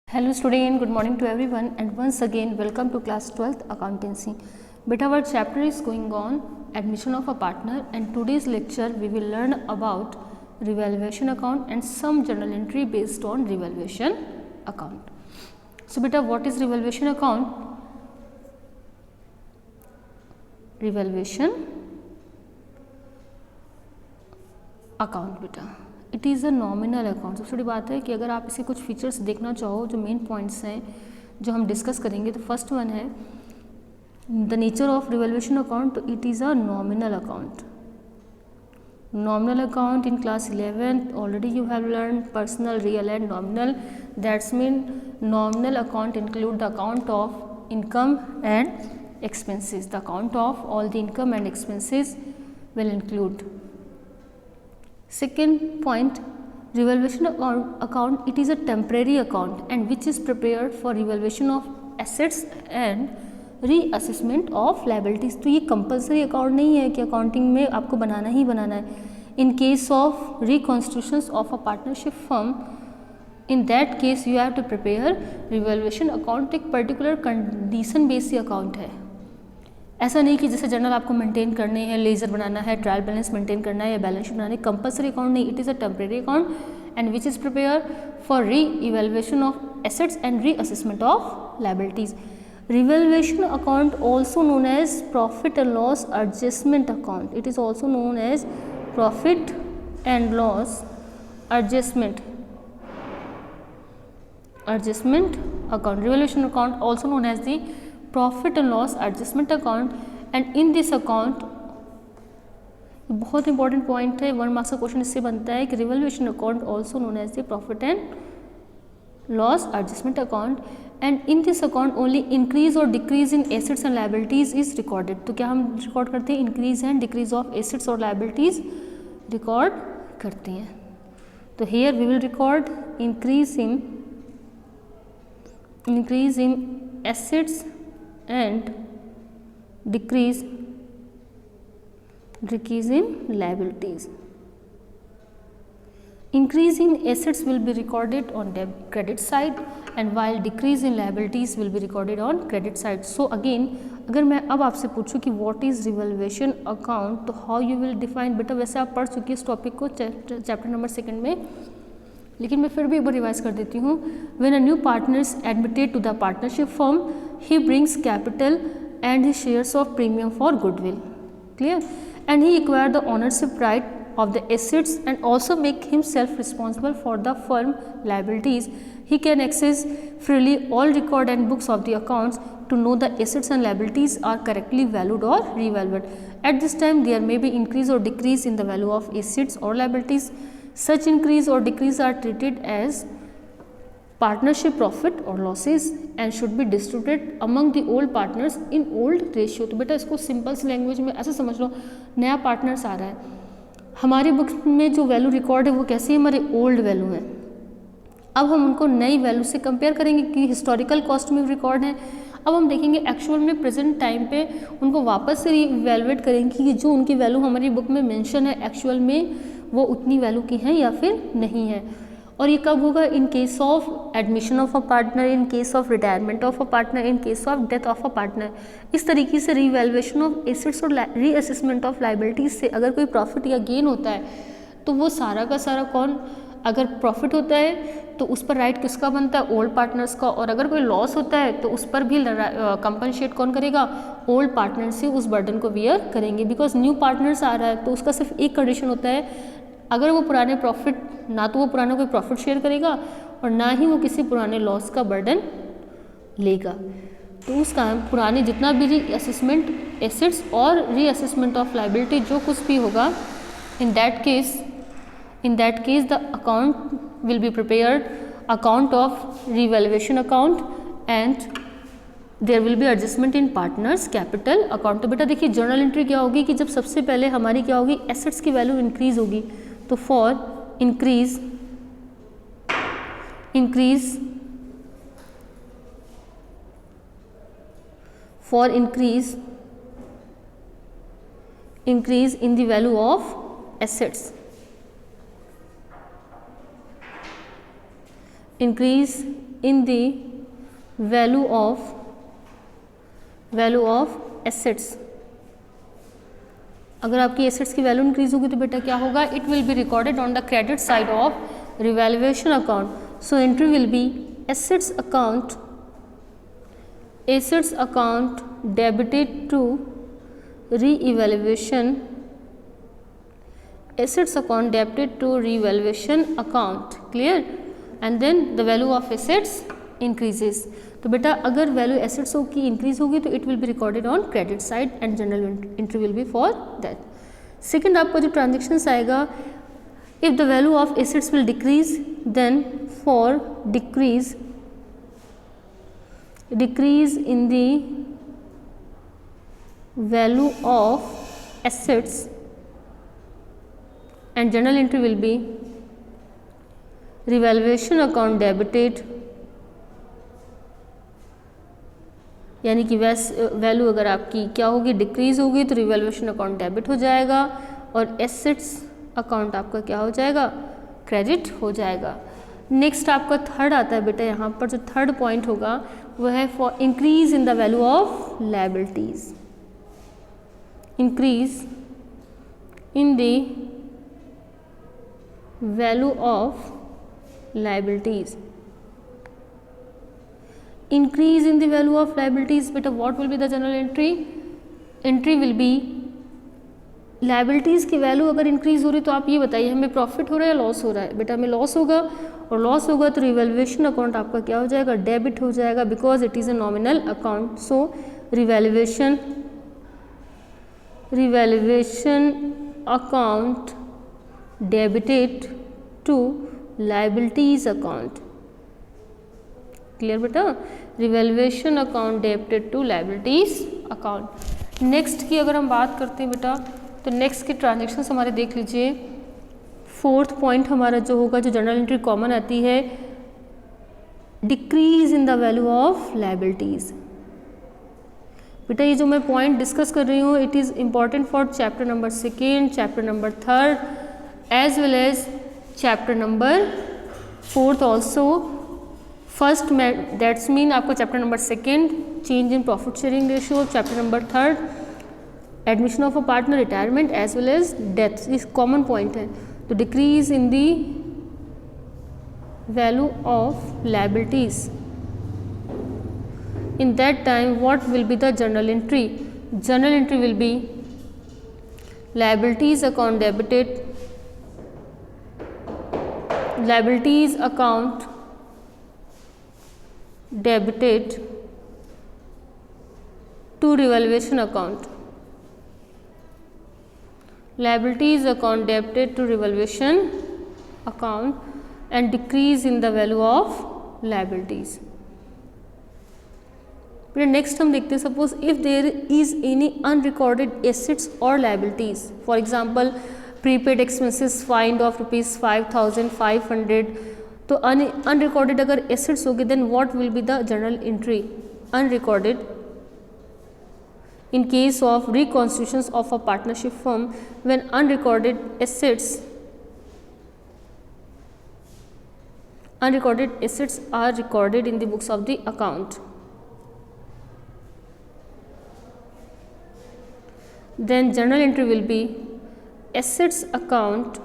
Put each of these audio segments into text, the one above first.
Hello student, good morning to everyone and once again welcome to class 12th accountancy. Beta, our chapter is going on admission of a partner and today's lecture we will learn about revaluation account and some journal entry based on revaluation account. So beta, what is revaluation account? Revaluation account बेटा it is a nominal account. सबसे बड़ी बात है कि अगर आप इसके कुछ फीचर्स देखना चाहो, जो मेन पॉइंट्स हैं जो हम डिस्कस करेंगे, तो फर्स्ट वन है the nature of revaluation account. तो it is a nominal account. Nominal account in class 11 already you have learn personal, real and nominal. That's mean nominal account include the account of income and expenses. The account of all the income and expenses will include. Second point, revaluation account, it is a temporary account and which is prepared for revaluation of assets and reassessment of liabilities. तो ये compulsory account नहीं है कि accounting में आपको बनाना ही बनाना है. In case of reconstitutions of a partnership firm, in that case you have to prepare revaluation account. एक particular condition based account है. ऐसा नहीं कि जैसे जनरल आपको मेंटेन करने हैं, लेजर बनाना है, ट्रायल बैलेंस मेंटेन करना है या बैलेंस शीट बनाना है, कंपलसरी अकाउंट नहीं. It is a temporary account and which is prepare for re evaluation of assets and re assessment of liabilities. Revaluation account also known as profit and loss adjustment account. It is also known as profit and loss adjustment account. Revaluation account also known as the profit and loss adjustment account, and in this account बहुत important point है, 1 marks का question इससे बनता है कि revaluation account also known as the profit and loss adjustment account, and in this account only increase और decrease in assets and liabilities is recorded. तो क्या हम रिकॉर्ड करते हैं? Increase and decrease of assets और लायबिलिटीज रिकॉर्ड करते हैं. तो here we will record increase in assets and decrease in liabilities. Increase in assets will be recorded on credit side and while decrease in liabilities will be recorded on credit side. So again, अगर मैं अब आपसे पूछूं कि what is revaluation account, तो how you will define? बेटा वैसे आप पढ़ चुकी है इस टॉपिक को चैप्टर नंबर 2 में, लेकिन मैं फिर भी एक बार रिवाइज कर देती हूँ. When a new partner is admitted to the partnership firm, he brings capital and he shares of premium for goodwill. Clear? And he acquire the ownership right of the assets and also make himself responsible for the firm liabilities. He can access freely all record and books of the accounts to know the assets and liabilities are correctly valued or revalued. At this time there may be increase or decrease in the value of assets or liabilities. Such increase or decrease are treated as partnership profit or losses and should be distributed among the old partners in old ratio. तो बेटा इसको simple सी language में ऐसे समझ लो, नया partners आ रहा है, हमारी बुक में जो वैल्यू रिकॉर्ड है वो कैसी है? हमारी ओल्ड वैल्यू है. अब हम उनको नई वैल्यू से कंपेयर करेंगे कि हिस्टोरिकल कॉस्ट में रिकॉर्ड है. अब हम देखेंगे एक्चुअल में प्रेजेंट टाइम पे उनको वापस से रिवैल्यूएट करेंगे कि जो उनकी वैल्यू हमारी बुक में मेंशन है एक्चुअल में वो उतनी वैल्यू की है या फिर नहीं है. और ये कब होगा? इन case of admission of a partner, in case of retirement of a partner, in case of death of a partner. इस तरीके से रिवैल्यूएशन ऑफ एसेट्स और रीअसेसमेंट ऑफ लायबिलिटीज से अगर कोई प्रॉफिट या गेन होता है तो वो सारा का सारा कौन, अगर प्रॉफिट होता है तो उस पर राइट किसका बनता है? ओल्ड पार्टनर्स का. और अगर कोई लॉस होता है तो उस पर भी कंपनसेट कौन करेगा? ओल्ड पार्टनर से उस बर्डन को बियर करेंगे. बिकॉज न्यू पार्टनर्स आ रहा है तो उसका सिर्फ एक कंडीशन होता है, अगर वो पुराने प्रॉफिट, ना तो वो पुराना कोई प्रॉफिट शेयर करेगा और ना ही वो किसी पुराने लॉस का बर्डन लेगा. तो उसका पुराने जितना भी रीअसेसमेंट एसेट्स और रीअसेसमेंट ऑफ लायबिलिटी जो कुछ भी होगा, in that case the account will be prepared account of revaluation account and there will be adjustment in partners capital account. तो बेटा देखिए जर्नल एंट्री क्या होगी कि जब सबसे पहले हमारी क्या होगी? एसेट्स की वैल्यू इंक्रीज होगी. तो for increase in the value of assets, increase in the value of assets. अगर आपकी एसेट्स की वैल्यू इंक्रीज होगी तो बेटा क्या होगा, it will be recorded on the credit side of revaluation account. So entry will be assets account debited to revaluation, assets account debited to revaluation account. Clear? And then the value of assets increases. तो बेटा अगर value assets की increase होगी तो it will be recorded on credit side and journal entry will be for that. Second आपका जो transactions आएगा, if the value of assets will decrease then for decrease in the value of assets and journal entry will be revaluation account debited, यानी कि value अगर आपकी क्या होगी, decrease होगी तो रिवैल्यूएशन अकाउंट डेबिट हो जाएगा और एसेट्स अकाउंट आपका क्या हो जाएगा, क्रेडिट हो जाएगा. नेक्स्ट आपका थर्ड आता है बेटा, यहाँ पर जो थर्ड पॉइंट होगा वो है for increase in the value of liabilities. Increase in the value of liabilities. Increase in the value of liabilities, beta what will be the journal entry? Entry will be liabilities की value अगर increase हो रही तो आप ये बताइए हमें profit हो रहा है या लॉस हो रहा है. बेटा हमें लॉस होगा और लॉस होगा तो रिवैल्यूएशन अकाउंट आपका क्या हो जाएगा, डेबिट हो जाएगा, because it is a nominal account. So revaluation account debited to liabilities account. Clear बेटा, revaluation account debited to liabilities account. Next की अगर हम बात करते हैं बेटा तो नेक्स्ट के ट्रांजेक्शन्स हमारे देख लीजिए. फोर्थ पॉइंट हमारा जो होगा, जो जर्नल एंट्री कॉमन आती है, decrease in the value of liabilities. बेटा ये जो मैं पॉइंट डिस्कस कर रही हूँ it is important for chapter number 2, chapter number 3 as well as chapter number 4 also. First that's mean आपको chapter number 2 change in profit sharing ratio, chapter number 3 admission of a partner, retirement as well as death. इस common point है. तो decrease in the value of liabilities, in that time what will be the journal entry? Journal entry will be liabilities account debited, liabilities account debited to revaluation account, liabilities account debited to revaluation account and decrease in the value of liabilities. फिर next हम देखते हैं, suppose if there is any unrecorded assets और liabilities, for example prepaid expenses find of ₹5,500. तो unrecorded अगर assets होगी then what will be the journal entry? Unrecorded in case of reconstitution of a partnership firm when unrecorded assets are recorded in the books of the account. Then journal entry will be assets account.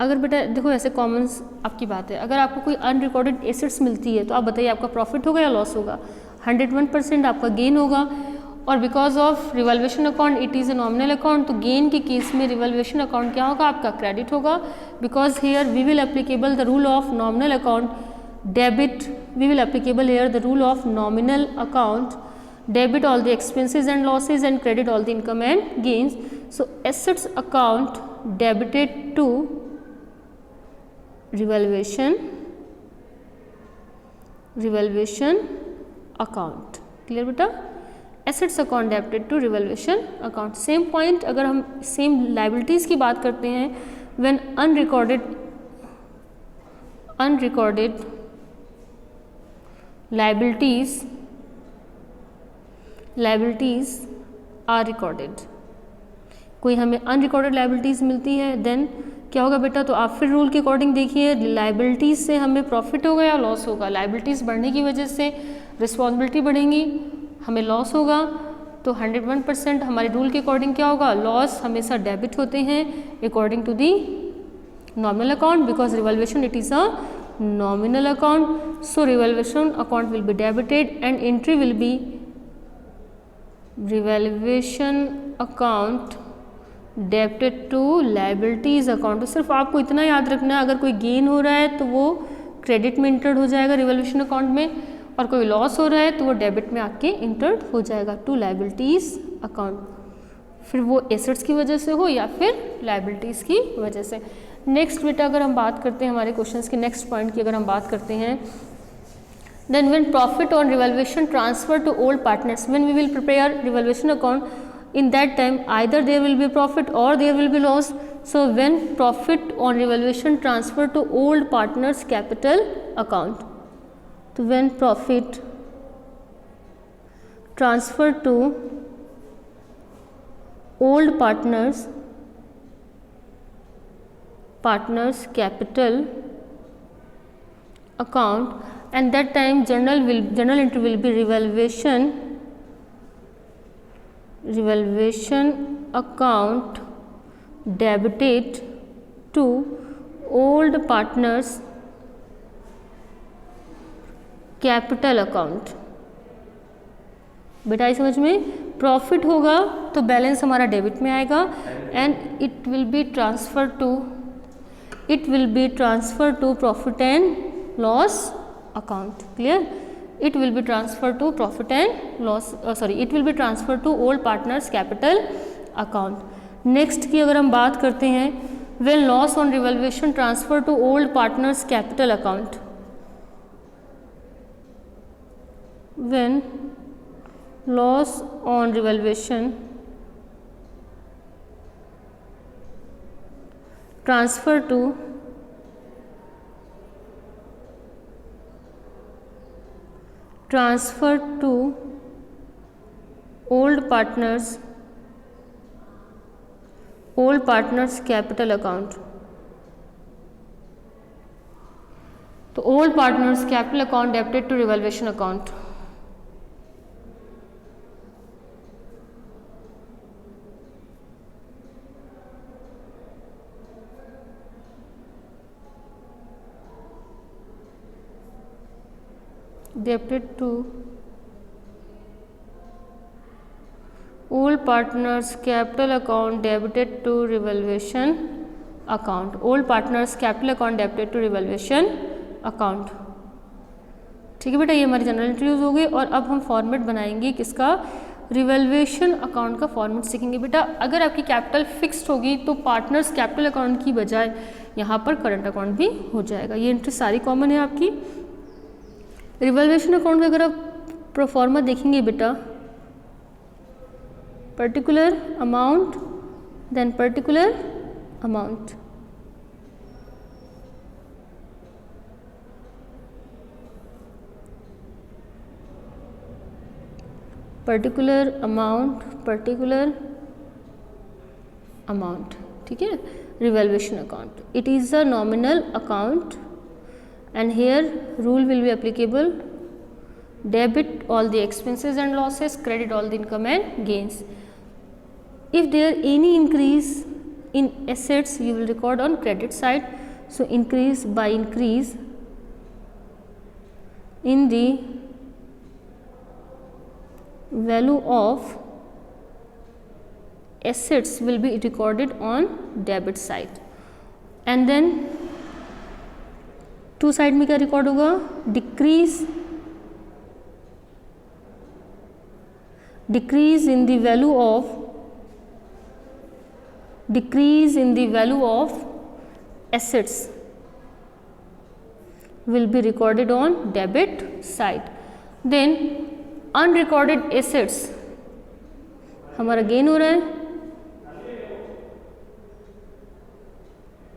अगर बेटा देखो ऐसे common आपकी बात है, अगर आपको कोई अनरिकॉर्डेड एसेट्स मिलती है तो आप बताइए आपका प्रॉफिट होगा या लॉस होगा? 101% आपका गेन होगा. और because of revaluation account it is a nominal account, तो गेन के केस में रिवैल्यूएशन अकाउंट क्या होगा? आपका क्रेडिट होगा. Because here we will applicable the rule of nominal account debit, we will applicable here the rule of nominal account, debit all the expenses and losses and credit all the income and gains. So assets account debited to revaluation account. Clear बेटा? assets account debited to revaluation account. Same point अगर हम same liabilities की बात करते हैं, when unrecorded liabilities are recorded. कोई हमें unrecorded liabilities मिलती है देन क्या होगा बेटा, तो आप फिर रूल के अकॉर्डिंग देखिए, लाइबिलिटीज़ से हमें प्रॉफिट होगा या लॉस होगा। लाइबिलिटीज़ बढ़ने की वजह से रिस्पॉन्सिबिलिटी बढ़ेंगी, हमें लॉस होगा। तो 101% हमारे रूल के अकॉर्डिंग क्या होगा, लॉस हमेशा डेबिट होते हैं according to the nominal account, because revolution it is a nominal account. So revaluation account will be debited and entry will be revaluation account debited to liabilities account. तो सिर्फ आपको इतना याद रखना है, अगर कोई गेन हो रहा है तो वो क्रेडिट में इंटर्ड हो जाएगा रिवॉल्यूशन अकाउंट में, और कोई लॉस हो रहा है तो वो डेबिट में आके इंटर्ड हो जाएगा टू लाइबिलिटीज़ अकाउंट, फिर वो एसेट्स की वजह से हो या फिर लाइबिलिटीज़ की वजह से। नेक्स्ट बेटा अगर हम बात करते हैं हमारे क्वेश्चंस के नेक्स्ट पॉइंट की, अगर हम बात करते हैं, then when profit on revolution transfer to old partners, when we will prepare revolution account, in that time either there will be profit or there will be loss. So when profit on revaluation transfer to old partners capital account, so when profit transfer to old partners capital account, and that time journal entry will be revaluation account debited to old partners capital account. बेटा ये समझ में, profit होगा तो balance हमारा debit में आएगा and it will be transfer to profit and loss account. Clear, it will be transferred to profit and loss, it will be transferred to old partners capital account. next की अगर हम बात करते हैं, when loss on revaluation transfer to old partners capital account, when loss on revaluation transfer to old partners capital account, तो old partners capital account debited to revaluation account। debited to old partners capital account debited to revaluation account, old partners capital account debited to revaluation account। ठीक है बेटा, ये हमारी general entry use हो गई, और अब हम फॉर्मेट बनाएंगे किसका, रिवैल्यूएशन अकाउंट का फॉर्मेट सीखेंगे। बेटा अगर आपकी कैपिटल फिक्स्ड होगी तो पार्टनर्स कैपिटल अकाउंट की बजाय यहाँ पर करंट अकाउंट भी हो जाएगा। ये एंट्री सारी कॉमन है आपकी। रिवैल्यूएशन अकाउंट का अगर आप प्रोफॉर्मा देखेंगे बेटा, particular amount then particular amount, particular amount, ठीक है। Revaluation account, it is a nominal account and here rule will be applicable, debit all the expenses and losses, credit all the income and gains. If there any increase in assets you will record on credit side, so increase in the value of assets will be recorded on debit side, and then two side में क्या record होगा, decrease in the value of assets will be recorded on debit side. Then unrecorded assets, हमारा gain हो रहा है,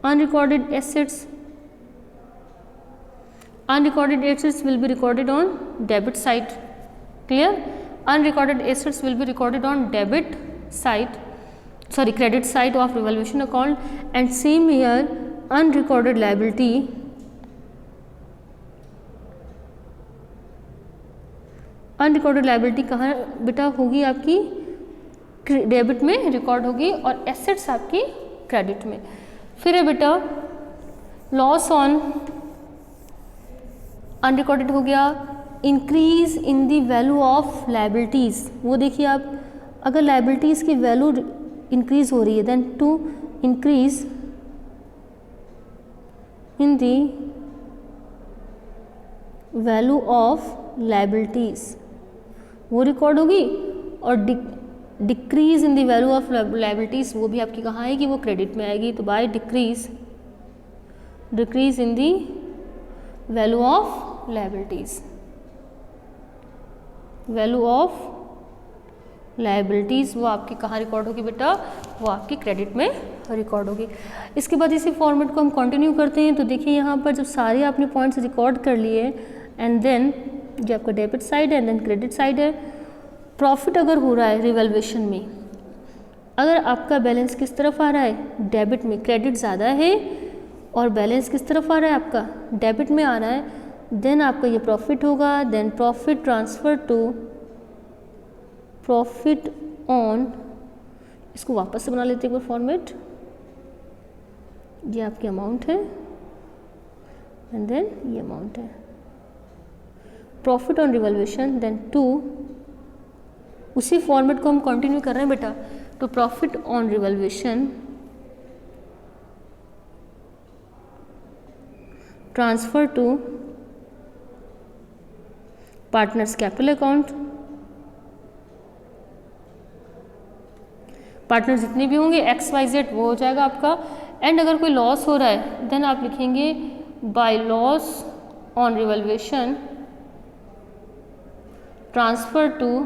unrecorded assets will be recorded on debit side. Clear, unrecorded assets will be recorded on debit side, sorry, credit side of revaluation account, and same here unrecorded liability, unrecorded liability कहाँ बेटा होगी, आपकी debit में record होगी और assets आपकी credit में। फिर है बेटा लॉस ऑन अनरिकॉर्डेड हो गया, increase in the value of liabilities, वो देखिए आप, अगर लाइबिलिटीज़ की वैल्यू इंक्रीज हो रही है then to increase in the value of liabilities वो रिकॉर्ड होगी, और decrease in the value of liabilities वो भी आपकी कहाँ आएगी, वो क्रेडिट में आएगी। तो by decrease in the value of liabilities, value of liabilities वो आपकी कहाँ रिकॉर्ड होगी बेटा, वो आपकी क्रेडिट में रिकॉर्ड होगी। इसके बाद इसी फॉर्मेट को हम कंटिन्यू करते हैं। तो देखिए यहाँ पर जब सारे आपने पॉइंट्स रिकॉर्ड कर लिए एंड देन जो आपका डेबिट साइड है एंड देन क्रेडिट साइड है, प्रॉफिट अगर हो रहा है रिवैल्यूएशन में, अगर आपका बैलेंस किस तरफ आ रहा है, डेबिट में, क्रेडिट ज़्यादा है और बैलेंस किस तरफ आ रहा है आपका, डेबिट में आ रहा है, देन आपका ये प्रॉफिट होगा। Then profit transfer to profit on, इसको वापस से बना लेते हैं एक बार फॉर्मेट, ये आपकी अमाउंट है एंड देन ये अमाउंट है, profit on revaluation, then two, उसी फॉर्मेट को हम कंटिन्यू कर रहे हैं बेटा, two profit on revaluation transfer to partners capital account, partner जितने भी होंगे XYZ वो हो जाएगा आपका। एंड अगर कोई लॉस हो रहा है देन आप लिखेंगे by loss on revaluation transfer to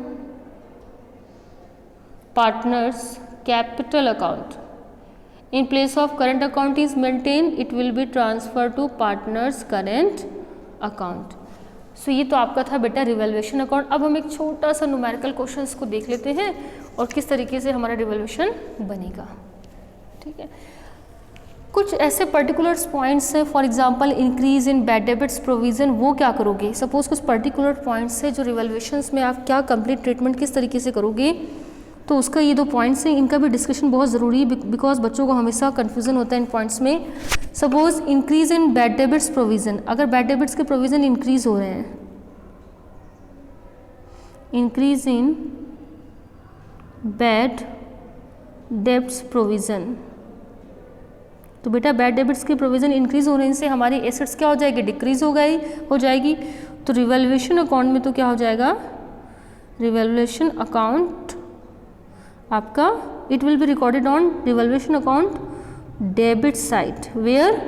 partners capital account, in place of current account is maintain, it will be transfer to partners current account. So ये तो आपका था बेटा रिवैल्यूएशन अकाउंट। अब हम एक छोटा सा न्यूमेरिकल क्वेश्चंस को देख लेते हैं और किस तरीके से हमारा रिवैल्यूएशन बनेगा। ठीक है, कुछ ऐसे पर्टिकुलर पॉइंट्स हैं, for example increase in bad debits provision, वो क्या करोगे, सपोज कुछ पर्टिकुलर पॉइंट्स है जो रिवैल्यूएशंस में आप क्या कंप्लीट ट्रीटमेंट किस तरीके से करोगे, तो उसका ये दो पॉइंट्स हैं, इनका भी डिस्कशन बहुत ज़रूरी है बिकॉज बच्चों को हमेशा कन्फ्यूजन होता है इन पॉइंट्स में। Suppose increase in bad debits provision, अगर बैड डेबिट्स के प्रोविजन इंक्रीज हो रहे हैं, increase in bad debts provision, तो बेटा बैड डेबिट्स के प्रोविजन इंक्रीज होने से हमारी एसेट्स क्या हो जाएगी, डिक्रीज हो जाएगी। तो रिवैल्यूएशन अकाउंट में तो क्या हो जाएगा, रिवैल्यूएशन अकाउंट आपका, it will be recorded on revaluation account debit side, where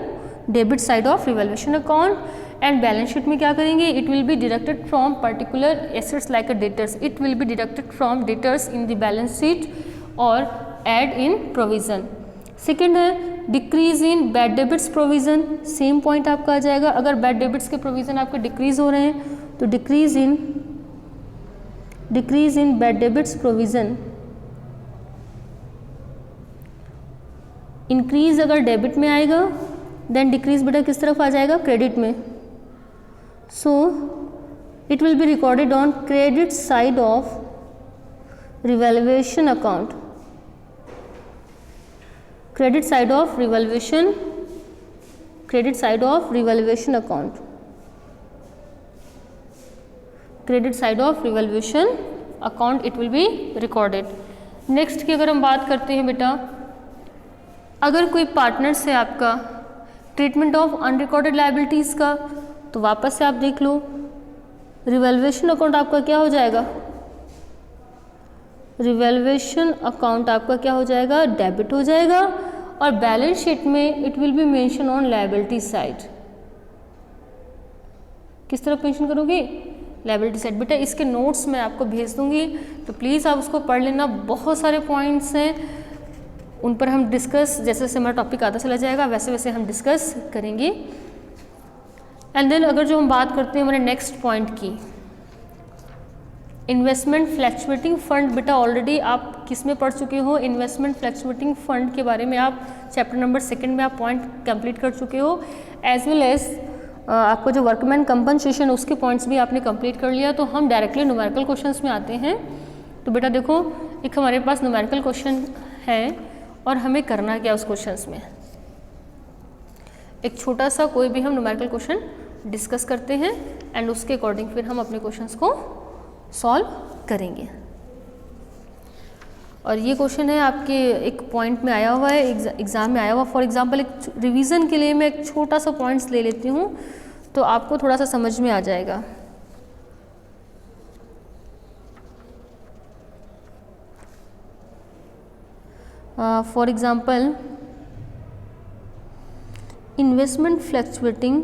debit side of revaluation account, and balance sheet में क्या करेंगे, it will be deducted from particular assets like a debtors, it will be deducted from debtors in the balance sheet और add in provision. Second है decrease in bad debits provision, same point आपका आ जाएगा, अगर bad debits के provision आपके decrease हो रहे हैं तो decrease in bad debits provision, increase अगर डेबिट में आएगा देन डिक्रीज बेटा किस तरफ आ जाएगा, क्रेडिट में। So it will be recorded on credit side of revaluation account, credit side of revaluation account, credit side of revaluation account it will be recorded. Next की अगर हम बात करते हैं बेटा, अगर कोई पार्टनर से आपका ट्रीटमेंट ऑफ अनरिकॉर्डेड लायबिलिटीज़ का, तो वापस से आप देख लो रिवैल्यूएशन अकाउंट आपका क्या हो जाएगा, रिवैल्यूएशन अकाउंट आपका क्या हो जाएगा, डेबिट हो जाएगा, और बैलेंस शीट में it will be mention on liability side, किस तरफ मेंशन करोगे, लायबिलिटी साइड। बेटा इसके नोट्स मैं आपको भेज दूंगी तो प्लीज़ आप उसको पढ़ लेना, बहुत सारे पॉइंट्स हैं उन पर हम डिस्कस, जैसे जैसे हमारा टॉपिक आता चला जाएगा वैसे वैसे हम डिस्कस करेंगे। एंड देन अगर जो हम बात करते हैं हमारे नेक्स्ट पॉइंट की, इन्वेस्टमेंट फ्लैक्चुएटिंग फंड, बेटा ऑलरेडी आप किस में पढ़ चुके हो, इन्वेस्टमेंट फ्लैक्चुएटिंग फंड के बारे में आप चैप्टर नंबर 2 में आप पॉइंट कंप्लीट कर चुके हो, एज वेल एज आपको जो वर्कमैन कंपनसेशन उसके पॉइंट्स भी आपने कंप्लीट कर लिया। तो हम डायरेक्टली न्यूमेरिकल क्वेश्चंस में आते हैं। तो बेटा देखो, एक हमारे पास न्यूमेरिकल क्वेश्चन है और हमें करना क्या उस क्वेश्चंस में, एक छोटा सा कोई भी हम न्यूमेरिकल क्वेश्चन डिस्कस करते हैं एंड उसके अकॉर्डिंग फिर हम अपने क्वेश्चंस को सॉल्व करेंगे। और ये क्वेश्चन है आपके एक पॉइंट में आया हुआ है, एग्ज़ाम में आया हुआ। फॉर एग्जांपल एक रिवीजन के लिए मैं एक छोटा सा पॉइंट्स ले लेती हूँ तो आपको थोड़ा सा समझ में आ जाएगा। For example investment fluctuating